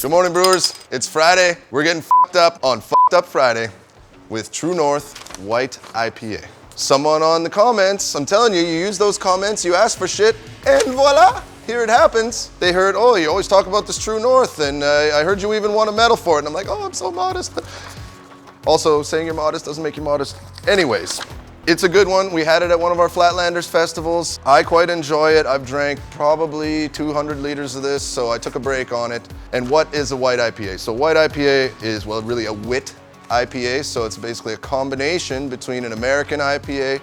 Good morning, brewers. It's Friday. We're getting fucked up on Fucked Up Friday with True North White IPA. Someone on the comments, I'm telling you, you use those comments, you ask for shit, and voila, here it happens. They heard, oh, you always talk about this True North, and I heard you even won a medal for it. And I'm like, oh, I'm so modest. Also, saying you're modest doesn't make you modest. Anyways, it's a good one. We had it at one of our Flatlanders festivals. I quite enjoy it. I've drank probably 200 liters of this, so I took a break on it. And what is a white IPA? So white IPA is, well, really a wit IPA, so it's basically a combination between an American IPA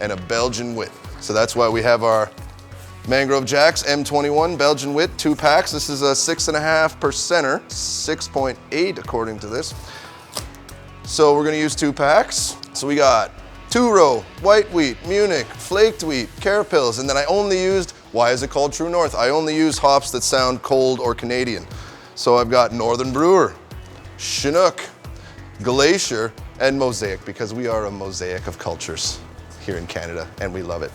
and a Belgian wit. So that's why we have our Mangrove Jacks M21 Belgian wit, 2 packs. This is a 6.5%er, 6.8 according to this. So we're gonna use 2 packs. So we got 2-row, white wheat, Munich, flaked wheat, Carapils, and then I only used, why is it called True North? I only use hops that sound cold or Canadian. So I've got Northern Brewer, Chinook, Glacier, and Mosaic, because we are a mosaic of cultures here in Canada, and we love it.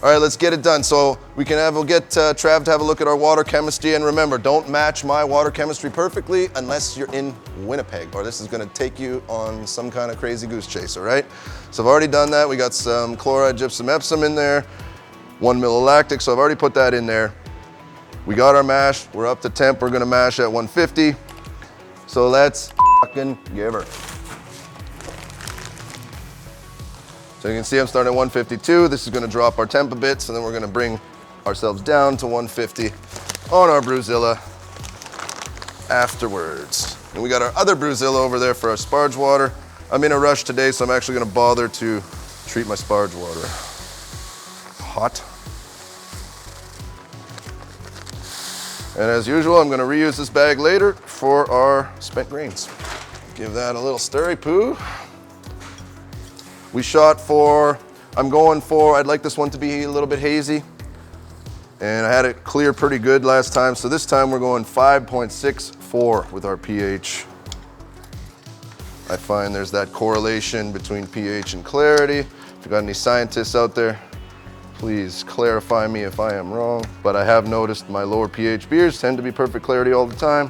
All right, let's get it done. So we'll get Trav to have a look at our water chemistry, and remember, don't match my water chemistry perfectly unless you're in Winnipeg, or this is gonna take you on some kind of crazy goose chase, all right? So I've already done that. We got some chloride gypsum Epsom in there, 1 ml of lactic, so I've already put that in there. We got our mash, we're up to temp, we're gonna mash at 150. So let's fucking give her. So you can see I'm starting at 152. This is gonna drop our temp a bit, so then we're gonna bring ourselves down to 150 on our Brewzilla afterwards. And we got our other Brewzilla over there for our Sparge water. I'm in a rush today, so I'm actually gonna bother to treat my Sparge water hot. And as usual, I'm gonna reuse this bag later for our spent grains. Give that a little stirry poo. We shot for, I'd like this one to be a little bit hazy. And I had it clear pretty good last time. So this time we're going 5.64 with our pH. I find there's that correlation between pH and clarity. If you got any scientists out there, please clarify me if I am wrong. But I have noticed my lower pH beers tend to be perfect clarity all the time,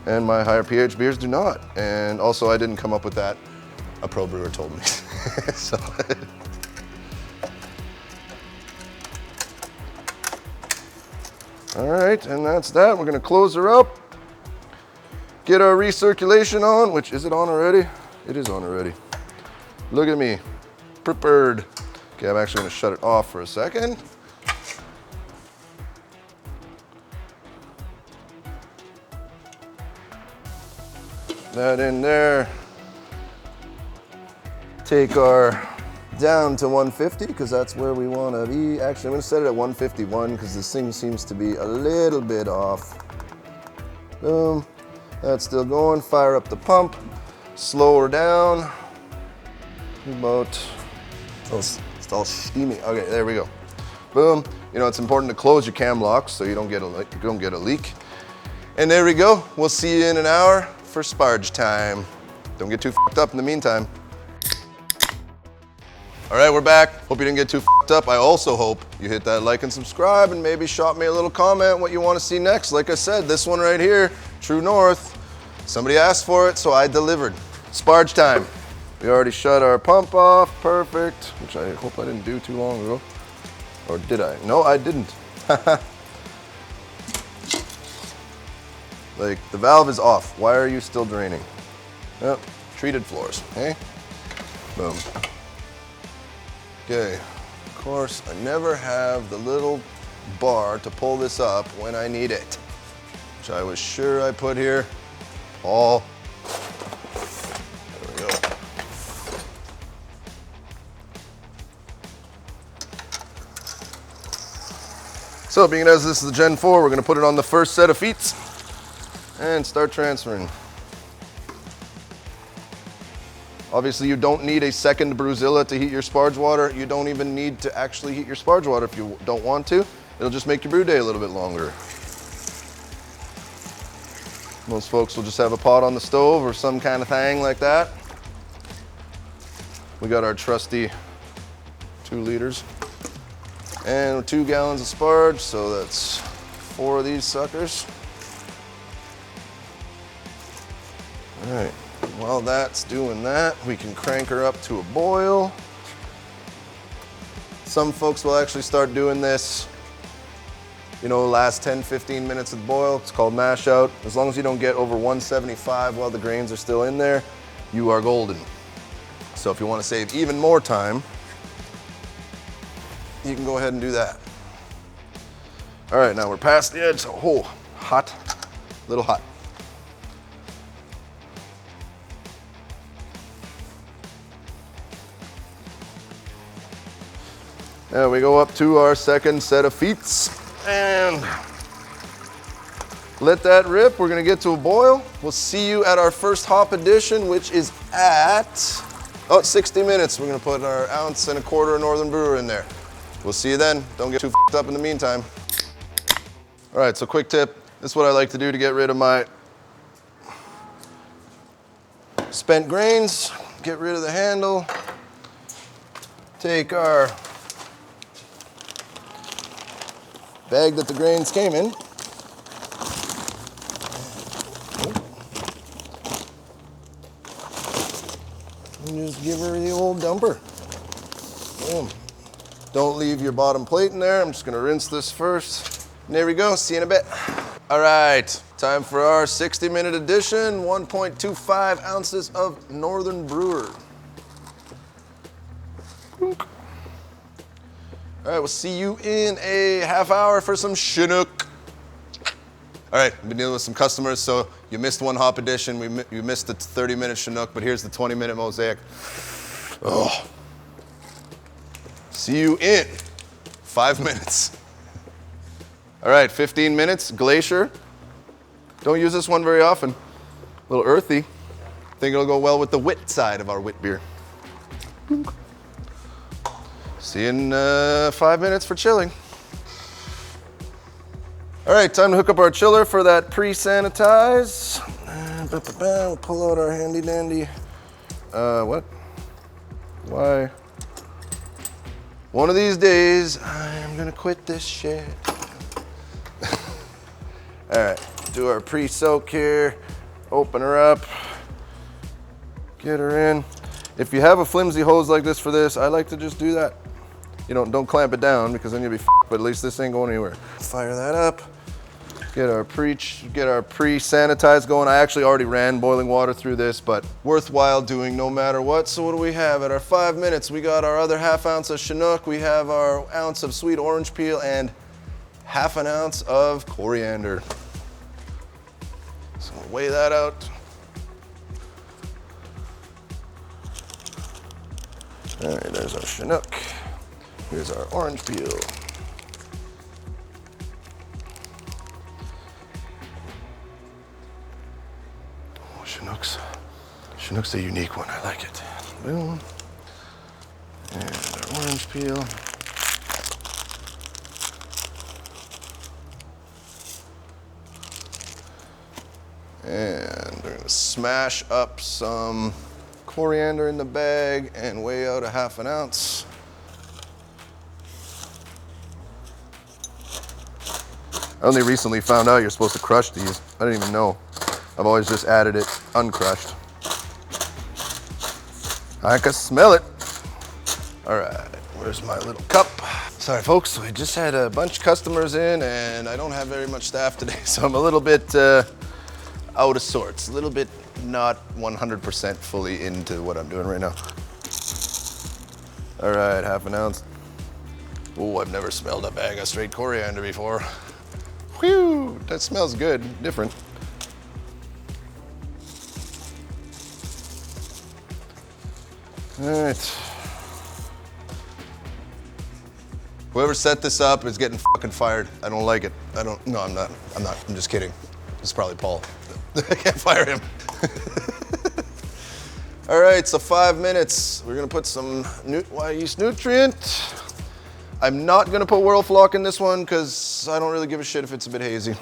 and my higher pH beers do not. And also I didn't come up with that. A pro brewer told me. So. All right, and that's that. We're gonna close her up. Get our recirculation on, which, is it on already? It is on already. Look at me, prepared. Okay, I'm actually gonna shut it off for a second. That in there. Take our down to 150, because that's where we want to be. Actually, I'm going to set it at 151 because this thing seems to be a little bit off. Boom. That's still going. Fire up the pump. Slow her down. About, it's all steamy. Okay, there we go. Boom. You know, it's important to close your cam locks so you don't get a leak. And there we go. We'll see you in an hour for Sparge time. Don't get too fucked up in the meantime. All right, we're back. Hope you didn't get too fucked up. I also hope you hit that like and subscribe, and maybe shot me a little comment what you want to see next. Like I said, this one right here, True North. Somebody asked for it, so I delivered. Sparge time. We already shut our pump off, perfect, which I hope I didn't do too long ago. Or did I? No, I didn't. Like, the valve is off. Why are you still draining? Yep, treated floors, okay? Boom. Okay, of course, I never have the little bar to pull this up when I need it, which I was sure I put here. All. There we go. So being as this is the Gen 4, we're gonna put it on the first set of feet and start transferring. Obviously, you don't need a second Brewzilla to heat your Sparge water. You don't even need to actually heat your Sparge water if you don't want to. It'll just make your brew day a little bit longer. Most folks will just have a pot on the stove or some kind of thing like that. We got our trusty 2 liters and 2 gallons of Sparge, so that's 4 of these suckers. All right, while that's doing that, we can crank her up to a boil. Some folks will actually start doing this, you know, last 10, 15 minutes of boil. It's called mash out. As long as you don't get over 175 while the grains are still in there, you are golden. So if you want to save even more time, you can go ahead and do that. All right, now we're past the edge. Oh, hot, a little hot. There we go, up to our second set of feets and let that rip. We're gonna get to a boil. We'll see you at our first hop addition, which is at 60 minutes. We're gonna put our 1.25 ounces of Northern Brewer in there. We'll see you then. Don't get too f***ed up in the meantime. All right, so quick tip. This is what I like to do to get rid of my spent grains, get rid of the handle. Take our bag that the grains came in. And just give her the old dumper. Boom. Don't leave your bottom plate in there. I'm just gonna rinse this first. And there we go, see you in a bit. All right, time for our 60-minute addition, 1.25 ounces of Northern Brewer. All right, we'll see you in a half hour for some Chinook. All right, I've been dealing with some customers, so you missed one hop edition, you missed the 30-minute Chinook, but here's the 20-minute Mosaic. Oh. See you in 5 minutes. All right, 15 minutes, Glacier. Don't use this one very often. A little earthy. Think it'll go well with the wit side of our wit beer. See you in 5 minutes for chilling. All right, time to hook up our chiller for that pre-sanitize. We'll pull out our handy dandy. What? Why? One of these days, I'm gonna quit this shit. All right, do our pre-soak here. Open her up. Get her in. If you have a flimsy hose like this for this, I like to just do that. You know, don't clamp it down because then you'll be f***ed, but at least this ain't going anywhere. Fire that up. Get our pre-sanitize going. I actually already ran boiling water through this, but worthwhile doing no matter what. So what do we have? At our 5 minutes, we got our other half ounce of Chinook. We have our ounce of sweet orange peel and half an ounce of coriander. So we'll weigh that out. All right, there's our Chinook. Here's our orange peel. Oh, Chinook's a unique one, I like it. Boom. And our orange peel. And we're gonna smash up some coriander in the bag and weigh out a half an ounce. I only recently found out you're supposed to crush these. I didn't even know. I've always just added it uncrushed. I can smell it. All right, where's my little cup? Sorry folks, we just had a bunch of customers in and I don't have very much staff today, so I'm a little bit out of sorts, a little bit not 100% fully into what I'm doing right now. All right, half an ounce. Oh, I've never smelled a bag of straight coriander before. Whew, that smells good, different. All right. Whoever set this up is getting fucking fired. I don't like it. No, I'm not. I'm just kidding. It's probably Paul. I can't fire him. All right, so 5 minutes. We're gonna put some Wyeast nutrient. I'm not gonna put Whirlflock in this one because I don't really give a shit if it's a bit hazy.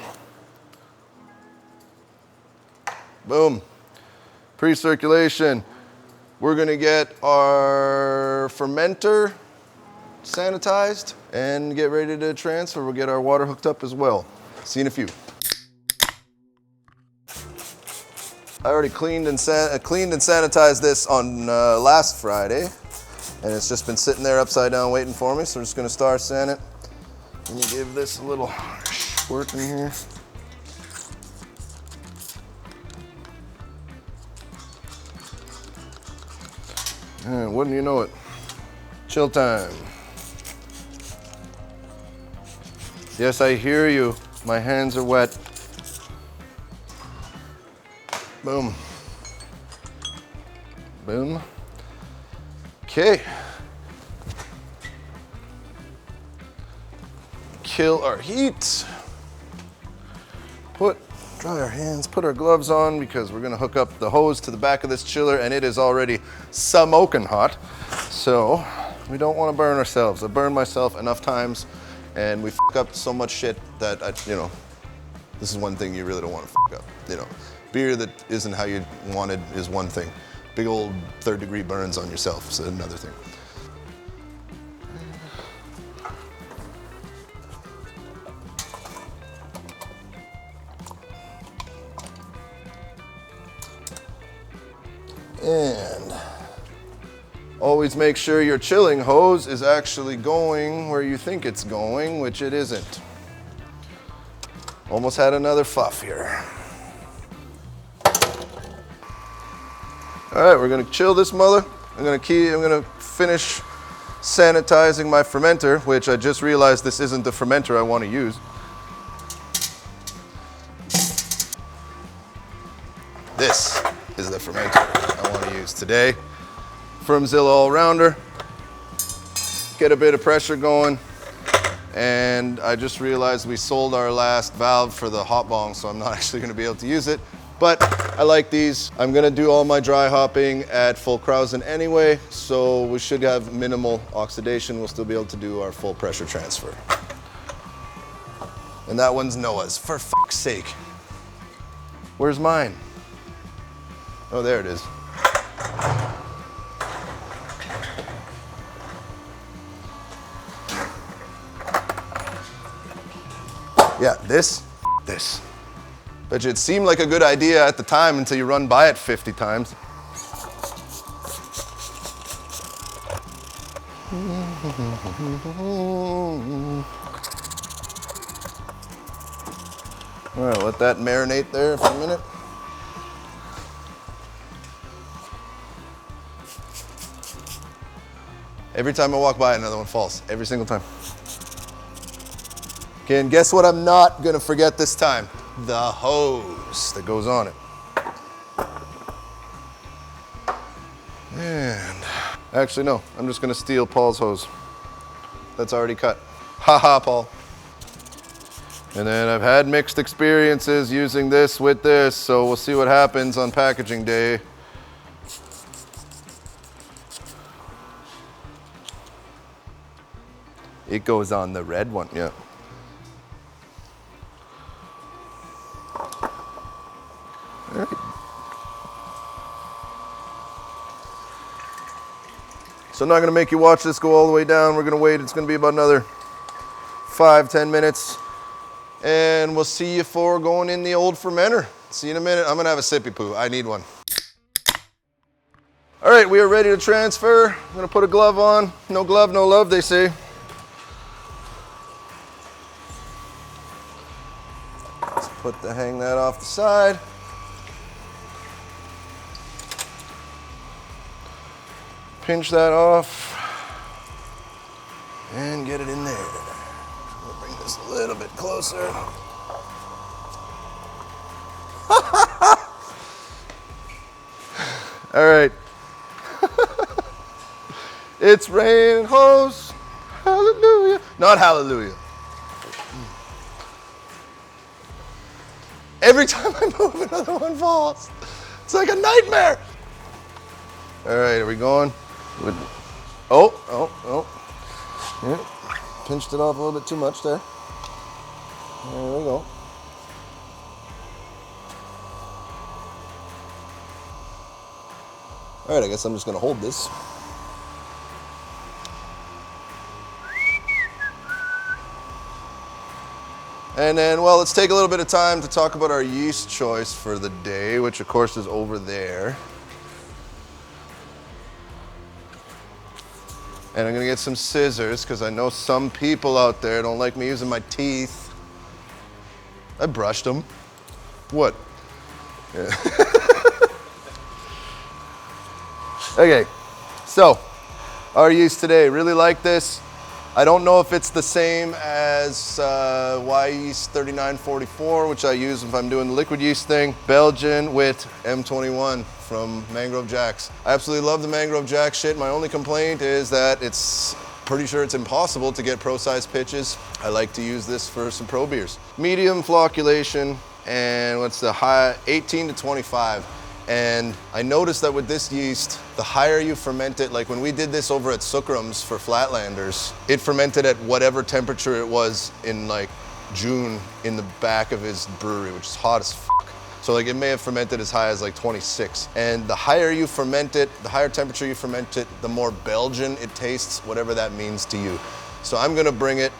Boom. Pre-circulation. We're gonna get our fermenter sanitized and get ready to transfer. We'll get our water hooked up as well. See you in a few. I already cleaned and sanitized this on last Friday, and it's just been sitting there upside down waiting for me. So we're just gonna start sand it. And you give this a little squirt in here. And wouldn't you know it, chill time. Yes, I hear you. My hands are wet. Boom. Boom. Okay. Kill our heat. Dry our hands, put our gloves on because we're gonna hook up the hose to the back of this chiller and it is already smoking hot. So we don't wanna burn ourselves. I burned myself enough times and we fuck up so much shit that, this is one thing you really don't wanna fuck up. Beer that isn't how you wanted is one thing. Big old 3rd-degree burns on yourself is another thing. And always make sure your chilling hose is actually going where you think it's going, which it isn't. Almost had another fuff here. All right, we're gonna chill this mother. I'm gonna finish sanitizing my fermenter, which I just realized this isn't the fermenter I want to use. This is the fermenter I want to use today. Brewzilla all-rounder. Get a bit of pressure going. And I just realized we sold our last valve for the hop bong, so I'm not actually going to be able to use it. But I like these. I'm going to do all my dry hopping at full Krausen anyway, so we should have minimal oxidation. We'll still be able to do our full pressure transfer. And that one's Noah's, for fuck's sake. Where's mine? Oh, there it is. Yeah, this. But it seemed like a good idea at the time until you run by it 50 times. All right, let that marinate there for a minute. Every time I walk by, another one falls. Every single time. Okay, and guess what I'm not gonna forget this time? The hose that goes on it. And actually, no, I'm just gonna steal Paul's hose. That's already cut. Haha, Paul. And then I've had mixed experiences using this with this, so we'll see what happens on packaging day. It goes on the red one, yeah. All right. So I'm not gonna make you watch this go all the way down. We're gonna wait. It's gonna be about another 5-10 minutes. And we'll see you for going in the old fermenter. See you in a minute. I'm gonna have a sippy poo. I need one. All right, we are ready to transfer. I'm gonna put a glove on. No glove, no love, they say. Hang that off the side. Pinch that off and get it in there. We'll bring this a little bit closer. All right. It's raining hose. Hallelujah. Not hallelujah. Every time I move, another one falls. It's like a nightmare. All right, are we going? Oh. Yeah. Pinched it off a little bit too much there. There we go. All right, I guess I'm just gonna hold this. And then, well, let's take a little bit of time to talk about our yeast choice for the day, which of course is over there. And I'm gonna get some scissors because I know some people out there don't like me using my teeth. I brushed them. What? Yeah. Okay, so our yeast today, really like this. I don't know if it's the same as Wyeast 3944, which I use if I'm doing the liquid yeast thing. Belgian Wheat M21 from Mangrove Jacks. I absolutely love the Mangrove Jacks shit. My only complaint is that it's pretty sure it's impossible to get pro-sized pitches. I like to use this for some pro beers. Medium flocculation, and what's the high? 18 to 25. And I noticed that with this yeast, the higher you ferment it, like when we did this over at Sukrum's for Flatlanders, it fermented at whatever temperature it was in like June in the back of his brewery, which is hot as fuck. So like it may have fermented as high as like 26. And the higher you ferment it, the higher temperature you ferment it, the more Belgian it tastes, whatever that means to you. So I'm gonna bring it,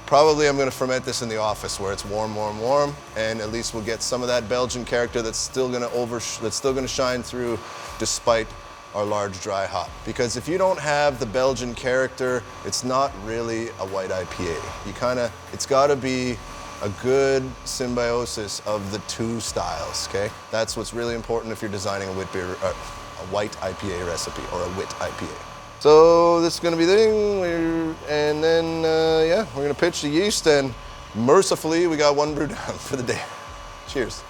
probably I'm gonna ferment this in the office where it's warm, warm, warm, and at least we'll get some of that Belgian character that's still gonna shine through despite our large dry hop. Because if you don't have the Belgian character, it's not really a white IPA. It's gotta be a good symbiosis of the two styles, okay? That's what's really important if you're designing a wheat beer, a white IPA recipe or a wheat IPA. So this is gonna be the thing, and then yeah, we're gonna pitch the yeast, and mercifully we got one brew down for the day. Cheers.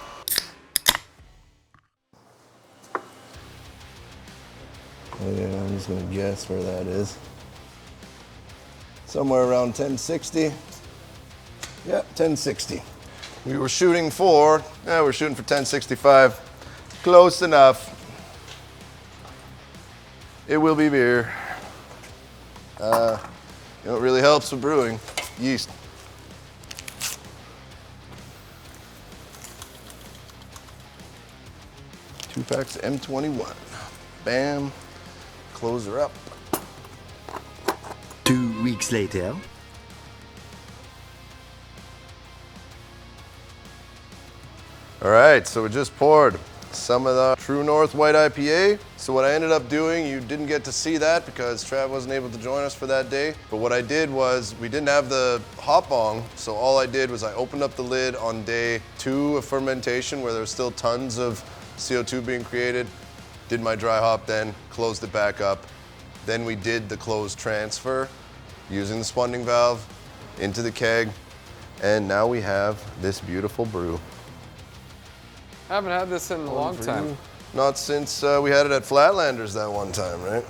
Oh yeah, I'm just gonna guess where that is. Somewhere around 1060. Yeah, 1060. We were shooting for, we're shooting for 1065. Close enough. It will be beer. You know what really helps with brewing? Yeast. Two packs of M21. Bam. Close her up. 2 weeks later. All right, so we just poured some of the True North White IPA. So what I ended up doing, you didn't get to see that because Trav wasn't able to join us for that day. But what I did was, we didn't have the hop bong, so all I did was I opened up the lid on day 2 of fermentation where there was still tons of CO2 being created, did my dry hop then, closed it back up. Then we did the closed transfer using the spunding valve into the keg, and now we have this beautiful brew. I haven't had this in a long time. Not since we had it at Flatlanders that one time, right?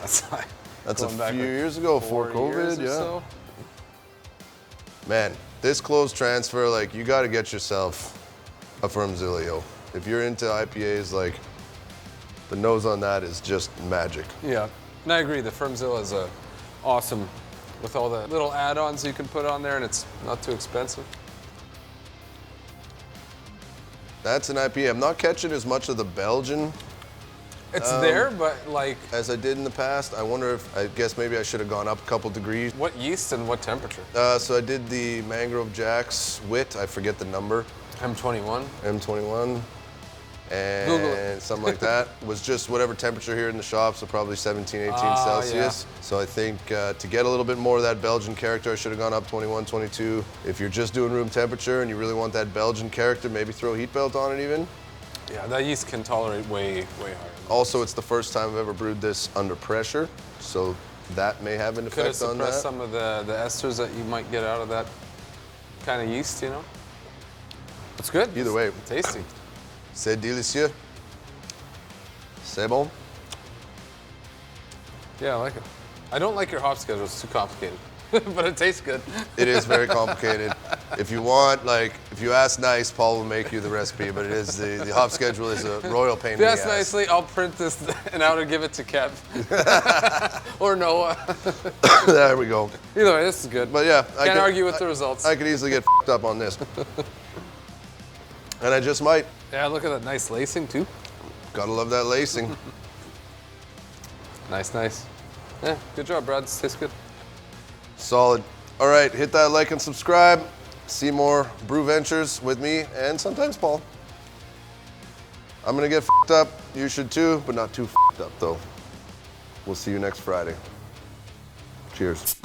That's a few years ago, before COVID, yeah. So. Man, this closed transfer, like, you gotta get yourself a Brewzilla, yo. If you're into IPAs, like, the nose on that is just magic. Yeah, and I agree, the Brewzilla is awesome with all the little add-ons you can put on there, and it's not too expensive. That's an IPA. I'm not catching as much of the Belgian. It's there, but like... as I did in the past. I wonder if, I guess maybe I should have gone up a couple degrees. What yeast and what temperature? So I did the Mangrove Jacks Wheat, I forget the number. M21? M21. And something like that. Was just whatever temperature here in the shop, so probably 17, 18 Celsius. Yeah. So I think to get a little bit more of that Belgian character, I should have gone up 21, 22. If you're just doing room temperature and you really want that Belgian character, maybe throw a heat belt on it even. Yeah, that yeast can tolerate way higher. Also, it's the first time I've ever brewed this under pressure, so that may have an effect on that. Could have suppressed some of the esters that you might get out of that kind of yeast, you know? It's good. Either way. It's tasty. C'est délicieux. C'est bon. Yeah, I like it. I don't like your hop schedule, it's too complicated. But it tastes good. It is very complicated. If you want, like, if you ask nice, Paul will make you the recipe, but it is, the hop schedule is a royal pain in the ass. If you ask nicely, I'll print this and out and give it to Kev. Or Noah. There we go. Either way, this is good. But yeah. Can't argue with the results. I could easily get f***ed up on this. And I just might. Yeah, look at that nice lacing too. Gotta love that lacing. Nice, nice. Yeah, good job, Brad. This tastes good. Solid. All right, hit that like and subscribe. see more brew ventures with me and sometimes Paul. I'm gonna get f***ed up. You should too, but not too f***ed up though. We'll see you next Friday. Cheers.